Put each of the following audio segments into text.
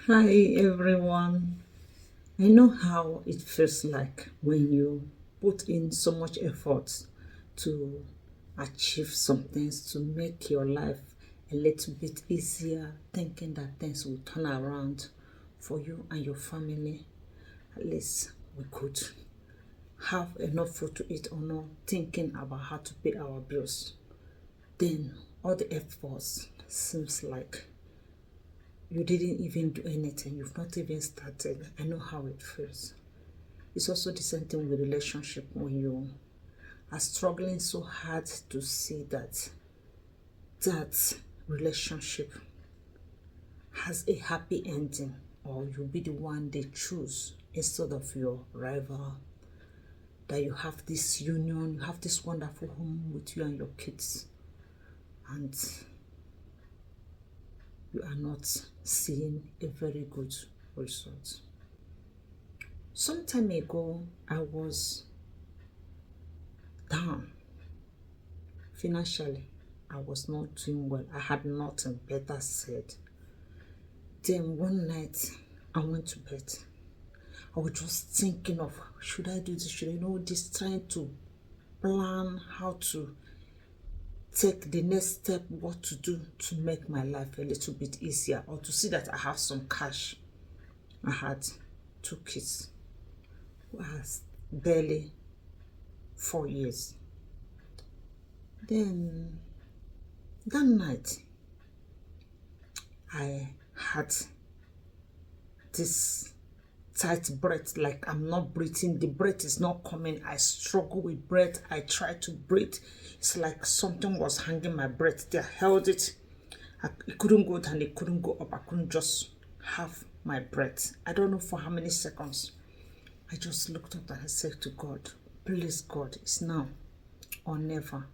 Hi everyone. I know how it feels like when you put in so much effort to achieve some things to make your life a little bit easier, thinking that things will turn around for you and your family. At least we could have enough food to eat or not, thinking about how to pay our bills. Then all the efforts seems like you didn't even do anything, you've not even started. I know how it feels. It's also the same thing with relationship when you are struggling so hard to see that relationship has a happy ending, or you'll be the one they choose instead of your rival. That you have this union, you have this wonderful home with you and your kids, and you are not seeing a very good result. Some time ago, I was down financially. I was not doing well. I had nothing better said. Then one night, I went to bed. I was just thinking of, should I do this? Should I know this? Trying to plan how to take the next step, what to do to make my life a little bit easier, or to see that I have some cash. I had two kids who are barely 4 years. Then that night, I had this tight breath, like I'm not breathing, the breath is not coming. I struggle with breath. I try to breathe. It's like something was hanging my breath there, held it. It couldn't go down, it couldn't go up. I couldn't just have my breath. I don't know for how many seconds. I just looked up and I said to God, please God, it's now or never.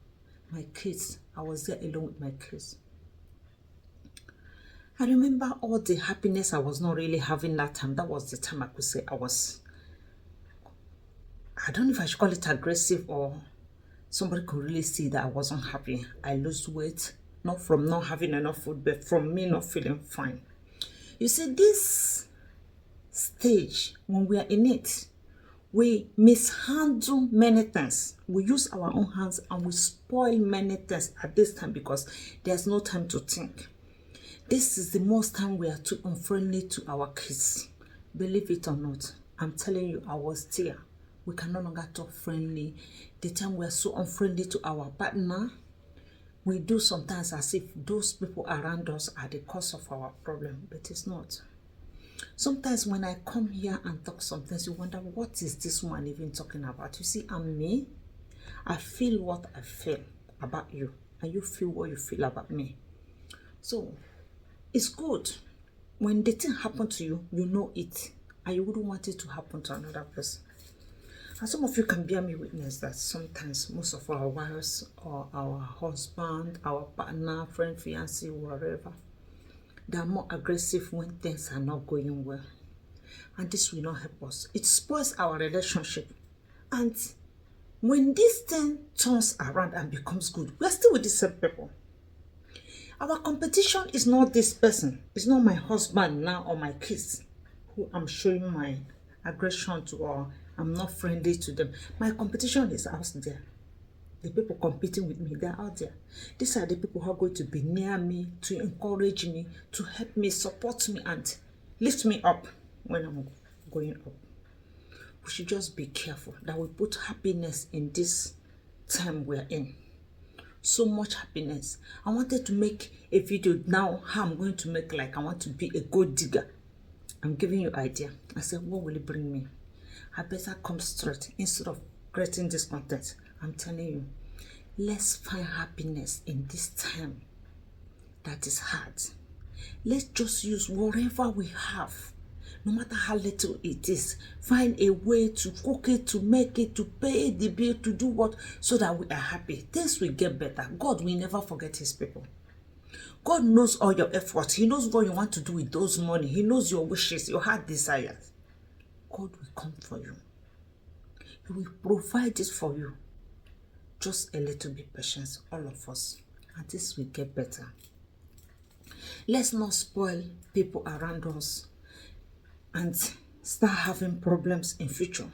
My kids, I was there alone with my kids. I remember all the happiness I was not really having that time. That was the time I could say I don't know if I should call it aggressive, or somebody could really see that I wasn't happy. I lost weight, not from not having enough food, but from me not feeling fine. You see, this stage, when we are in it, we mishandle many things. We use our own hands and we spoil many things at this time because there's no time to think. This is the most time we are too unfriendly to our kids. Believe it or not, I'm telling you, I was there. We can no longer talk friendly. The time we are so unfriendly to our partner, we do sometimes as if those people around us are the cause of our problem, but it's not. Sometimes when I come here and talk sometimes, you wonder, what is this one even talking about? You see, I'm me. I feel what I feel about you, and you feel what you feel about me. So it's good when the thing happen to you, you know it, and you wouldn't want it to happen to another person. And some of you can bear me witness that sometimes most of our wives or our husband, our partner, friend, fiancé, whatever, they are more aggressive when things are not going well. And this will not help us. It spoils our relationship. And when this thing turns around and becomes good, we're still with the same people. Our competition is not this person. It's not my husband now or my kids who I'm showing my aggression to, or I'm not friendly to them. My competition is out there. The people competing with me, they're out there. These are the people who are going to be near me, to encourage me, to help me, support me, and lift me up when I'm going up. We should just be careful that we put happiness in this time we're in. So much happiness. I wanted to make a video now, how I'm going to make, like I want to be a gold digger. I'm giving you idea. I said, what will it bring me? I better come straight instead of creating this content. I'm telling you, let's find happiness in this time that is hard. Let's just use whatever we have, no matter how little it is. Find a way to cook it, to make it, to pay the bill, to do what, so that we are happy. Things will get better. God will never forget his people. God knows all your efforts. He knows what you want to do with those money. He knows your wishes, your heart desires. God will come for you. He will provide it for you. Just a little bit patience, all of us, and this will get better. Let's not spoil people around us and start having problems in future.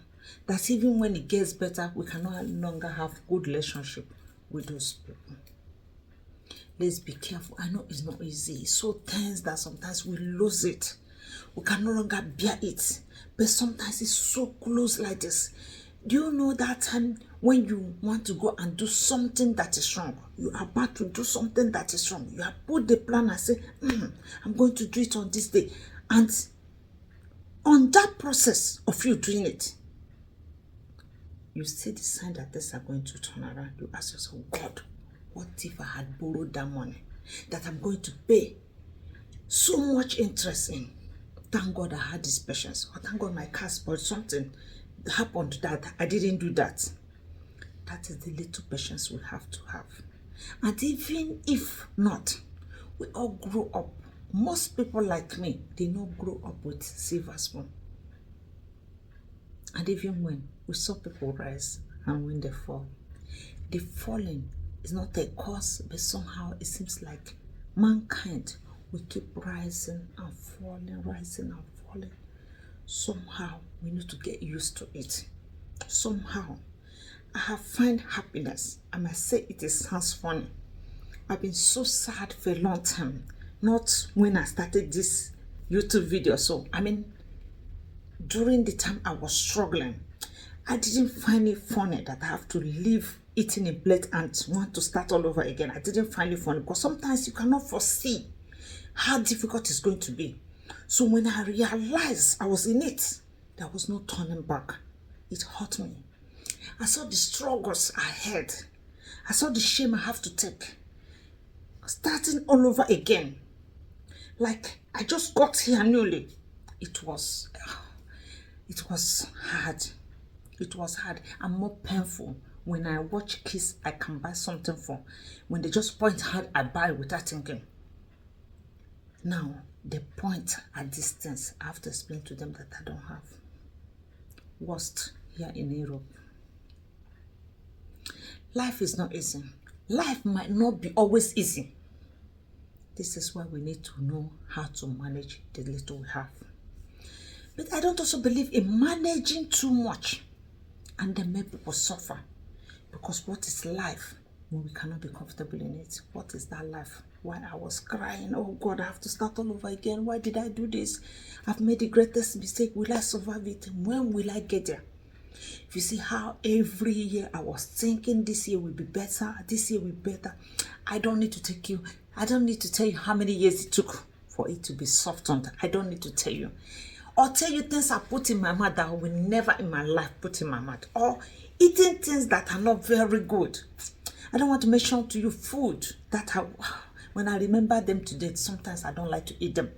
That even when it gets better, we can no longer have good relationship with those people. Let's be careful. I know it's not easy. It's so tense that sometimes we lose it. We can no longer bear it. But sometimes it's so close like this. Do you know that time when you want to go and do something that is wrong? You are about to do something that is wrong. You have put the plan and say, I'm going to do it on this day. And on that process of you doing it, you see the sign that things are going to turn around. You ask yourself, God, what if I had borrowed that money that I'm going to pay so much interest in? Thank God I had this patience. Or thank God my car spoiled, something happened that I didn't do that. That is the little patience we have to have. And even if not, we all grow up. Most people like me, they not grow up with silver spoon. And even when we saw people rise and when they fall, the falling is not a cause, but somehow it seems like mankind, we keep rising and falling, rising and falling. Somehow we need to get used to it. Somehow I have found happiness. I must say it sounds funny. I've been so sad for a long time. Not when I started this YouTube video. So during the time I was struggling, I didn't find it funny that I have to leave eating a plate and want to start all over again. I didn't find it funny because sometimes you cannot foresee how difficult it's going to be. So when I realized I was in it, there was no turning back. It hurt me. I saw the struggles I had. I saw the shame I have to take. Starting all over again. Like I just got here newly. It was hard. It was hard and more painful when I watch kids I can buy something for. When they just point hard, I buy without thinking. Now, they point at distance. I have to explain to them that I don't have. Worst here in Europe. Life is not easy. Life might not be always easy. This is why we need to know how to manage the little we have. But I don't also believe in managing too much and then make people suffer. Because what is life when we cannot be comfortable in it? What is that life? Why I was crying, oh God, I have to start all over again. Why did I do this? I've made the greatest mistake. Will I survive it? When will I get there? If you see how every year I was thinking this year will be better, this year will be better. I don't need to tell you how many years it took for it to be softened. I don't need to tell you. Or tell you things I put in my mouth that I will never in my life put in my mouth. Or eating things that are not very good. I don't want to mention to you food that when I remember them today, sometimes I don't like to eat them.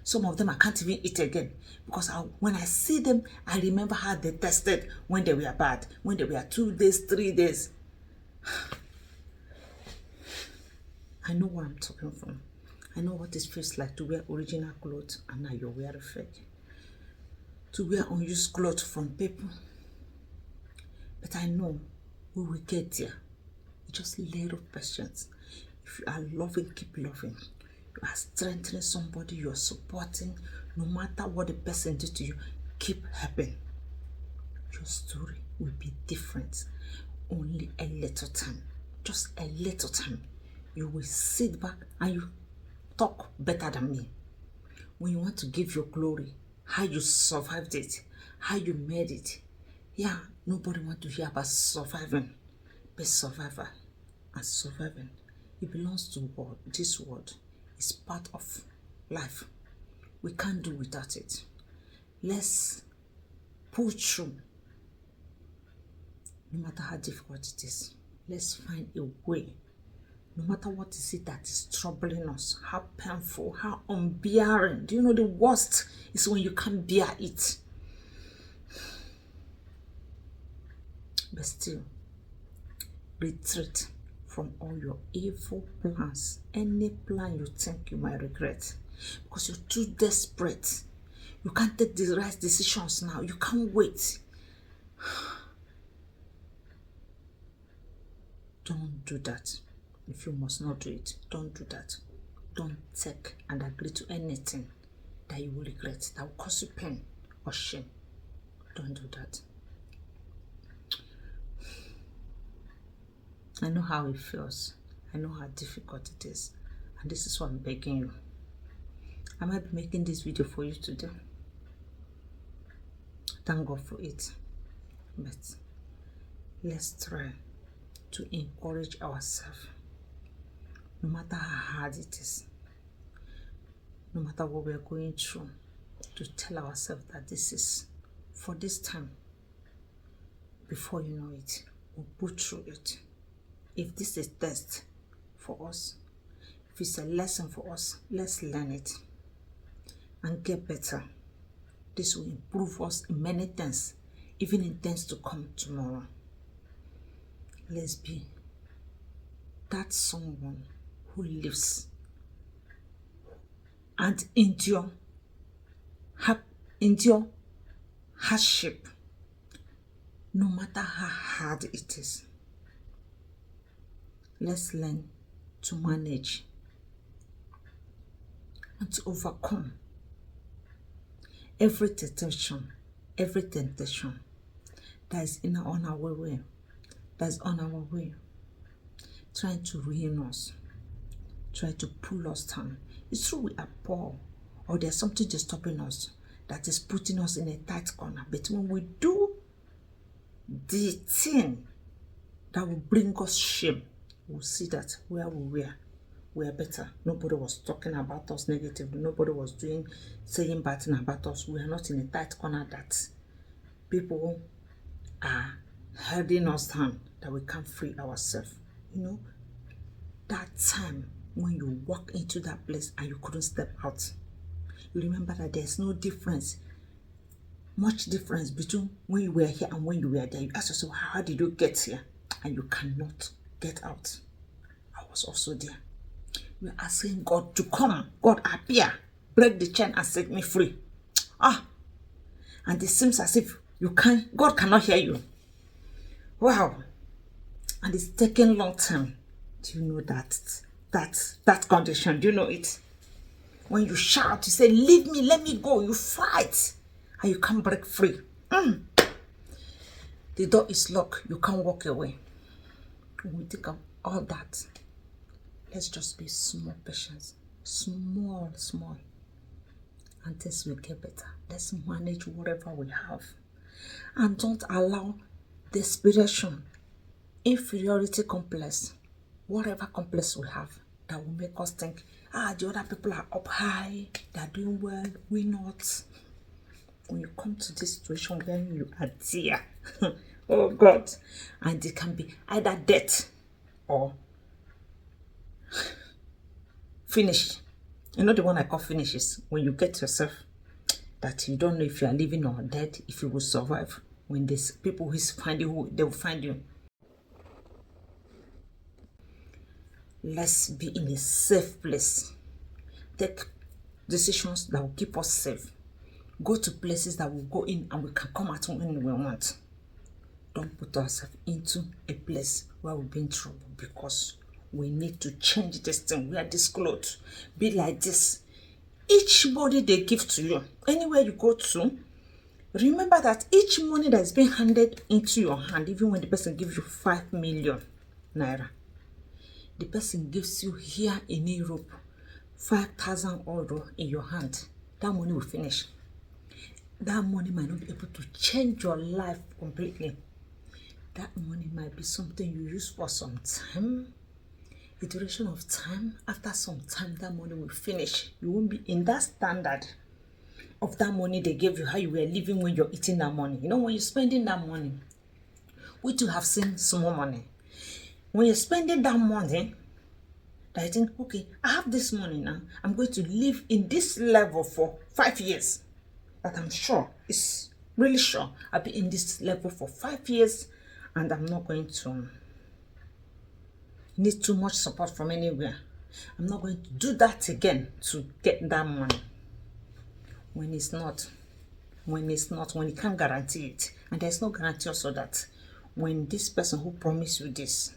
Some of them I can't even eat again because when I see them, I remember how they tasted when they were bad, when they were 2 days, 3 days. I know where I'm talking from. I know what it feels like to wear original clothes and now you're wearing fake. To wear unused clothes from people. But I know we will get there. Just little patience. If you are loving, keep loving. You are strengthening somebody, you are supporting. No matter what the person did to you, keep helping. Your story will be different. Only a little time. Just a little time. You will sit back and you talk better than me. When you want to give your glory, how you survived it, how you made it. Yeah, nobody wants to hear about surviving. But survivor and surviving, it belongs to God. This world is part of life. We can't do without it. Let's push through. No matter how difficult it is, let's find a way. No matter what is it that is troubling us, how painful, how unbearing. Do you know the worst is when you can't bear it? But still, retreat from all your evil plans. Any plan you think you might regret. Because you're too desperate. You can't take the right decisions now. You can't wait. Don't do that. If you must not do it, don't do that. Don't take and agree to anything that you will regret, that will cause you pain or shame. Don't do that. I know how it feels. I know how difficult it is. And this is what I'm begging you. I might be making this video for you today. Thank God for it. But let's try to encourage ourselves. No matter how hard it is, no matter what we're going through, to tell ourselves that this is for this time. Before you know it, we'll put through it. If this is a test for us, if it's a lesson for us, let's learn it and get better. This will improve us in many things, even in things to come tomorrow. Let's be that someone who lives and endure hardship, no matter how hard it is. Let's learn to manage and to overcome every temptation that is on our way, trying to ruin us, trying to pull us down. It's true we are poor, or there's something just stopping us that is putting us in a tight corner. But when we do the thing that will bring us shame, we'll see that where we are better. Nobody was talking about us negatively. Nobody was saying bad things about us. We are not in a tight corner that people are holding us down, that we can't free ourselves. That time when you walk into that place and you couldn't step out, you remember that there's no difference, much difference between when you were here and when you were there. You ask yourself, how did you get here? And you cannot get out. I was also there. We are asking God to come. God appear, break the chain and set me free. And it seems as if God cannot hear you. Wow. And it's taking a long time. Do you know that condition? Do you know it? When you shout, you say, leave me, let me go. You fight and you can't break free. The door is locked. You can't walk away. When we think of all that, let's just be small patience. Small. And things will get better. Let's manage whatever we have. And don't allow desperation, inferiority complex, whatever complex we have, that will make us think, the other people are up high, they're doing well, we not. When you come to this situation where you are there, oh God, and it can be either death or finish. You know the one I call finish is when you get yourself that you don't know if you are living or dead, if you will survive. When these people who find you, they will find you. Let's be in a safe place. Take decisions that will keep us safe. Go to places that will go in and we can come out when we want. Don't put ourselves into a place where we'll be in trouble, because we need to change this thing. Wear this clothes. Be like this. Each body they give to you, anywhere you go to, remember that each money that is being handed into your hand, even when the person gives you 5 million naira, the person gives you here in Europe 5,000 euro in your hand, that money will finish. That money might not be able to change your life completely. That money might be something you use for some time, a duration of time. After some time, that money will finish. You won't be in that standard of that money they gave you, how you were living when you're eating that money. When you're spending that money, we too have seen small money. When you're spending that money, that you think, okay, I have this money now, I'm going to live in this level for 5 years. That I'm sure, it's really sure, I'll be in this level for 5 years and I'm not going to need too much support from anywhere. I'm not going to do that again to get that money. When it's not, when you can't guarantee it. And there's no guarantee also that when this person who promised you this,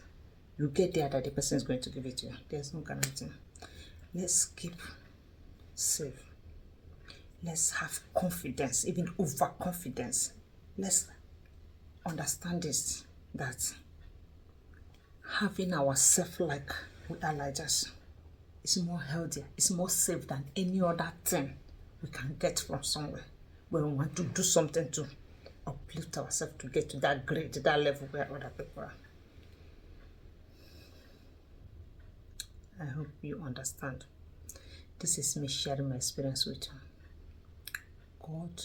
you get there, that the person is going to give it to you. There's no guarantee. Let's keep safe. Let's have confidence, even overconfidence. Let's understand this, that having ourselves like with Elijah's is more healthier, it's more safe than any other thing we can get from somewhere when we want to do something to uplift ourselves to get to that grade, to that level where other people are. I hope you understand. This is me sharing my experience with you. God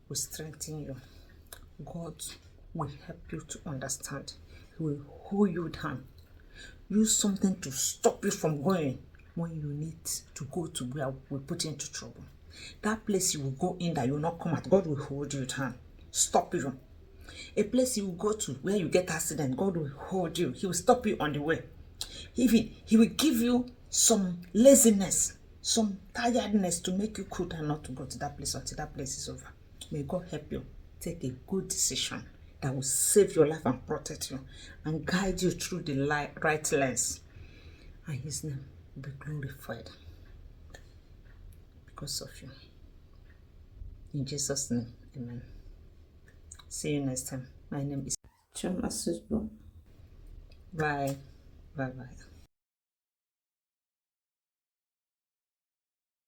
will strengthen you. God will help you to understand. He will hold you down. Use something to stop you from going when you need to go to where we put you into trouble. That place you will go in that you will not come out, God will hold you down. Stop you. A place you will go to where you get accident, God will hold you. He will stop you on the way. Even He will give you some laziness, some tiredness to make you cool and not to go to that place until that place is over. May God help you take a good decision that will save your life and protect you and guide you through the right lens. And His name will be glorified because of you. In Jesus' name, amen. See you next time. My name is Chioma Susbo. Bye. Bye-bye.